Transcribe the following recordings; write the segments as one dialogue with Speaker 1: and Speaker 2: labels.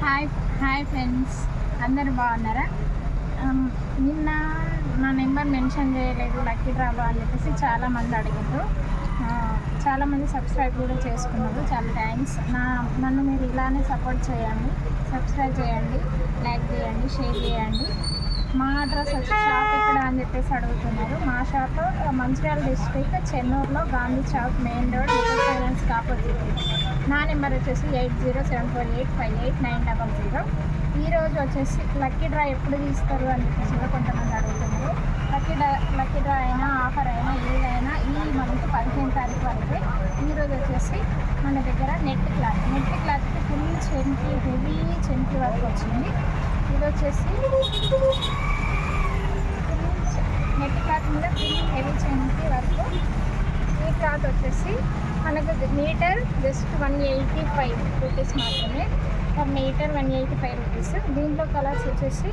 Speaker 1: Hi hi friends, అందరు బాగున్నారా? నిన్న నా నెంబర్ మెన్షన్ చేయలేదు లక్కీ డ్రాలో అని చెప్పేసి చాలామంది అడిగారు. చాలామంది సబ్స్క్రైబ్ కూడా చేసుకున్నారు. చాలా థ్యాంక్స్. నన్ను మీరు ఇలానే సపోర్ట్ చేయండి. సబ్స్క్రైబ్ చేయండి, లైక్ చేయండి, షేర్ చేయండి. మా అడ్రస్ వచ్చి షాప్ ఎక్కడ అని చెప్పేసి అడుగుతున్నారు. మా షాప్ మంచిర్యాల డిస్ట్రిక్ట్ చెన్నూరులో Gandhi chowk main road finance opposite. నా నెంబర్ వచ్చేసి 8074858900. ఈరోజు వచ్చేసి లక్కీ డ్రా ఎప్పుడు తీస్తారు అని చెప్పేసి కూడా కొంతమంది అడుగుతున్నారు. లక్కీ డ్రా అయినా ఆఫర్ అయినా ఏదైనా ఈ మంత్ 15వ తారీఖు వరకే. ఈరోజు వచ్చేసి మన దగ్గర నెట్ క్లాత్కి ఫుల్ హెవీ చెంకి వర్క్ వచ్చింది. ఇది వచ్చేసి నెట్ క్లాత్ మీద ఫుల్ హెవీ చెంకి వర్క్. ఈ క్లాత్ వచ్చేసి మనకు మీటర్ జస్ట్ 185 రూపీస్ మాత్రమే. Per metre 185 rupees. దీంట్లో కలర్స్ వచ్చేసి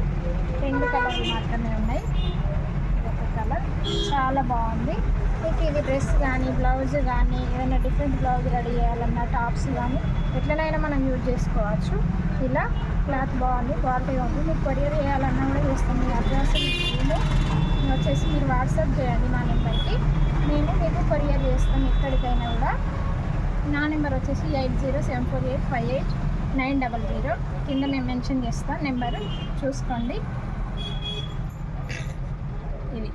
Speaker 1: 2 కలర్లు మాత్రమే ఉన్నాయి. ఒక కలర్ చాలా బాగుంది. మీకు ఇది డ్రెస్ కానీ బ్లౌజ్ కానీ ఏదైనా డిఫరెంట్ బ్లౌజ్ రెడీ చేయాలన్నా టాప్స్ కానీ ఎట్లనైనా మనం యూజ్ చేసుకోవచ్చు. ఇలా క్లాత్ బాగుంది, క్వాలిటీగా ఉంది. మీకు కొరియర్ చేయాలన్నా కూడా చేస్తాం. మీ అడ్రస్ వచ్చేసి మీరు వాట్సాప్ చేయండి నా నెంబర్కి. మేము మీకు కొరియర్ చేస్తాం ఎక్కడికైనా కూడా. నా నెంబర్ వచ్చేసి 8074858900. కింద మేము మెన్షన్ చేస్తాం నెంబరు, చూసుకోండి.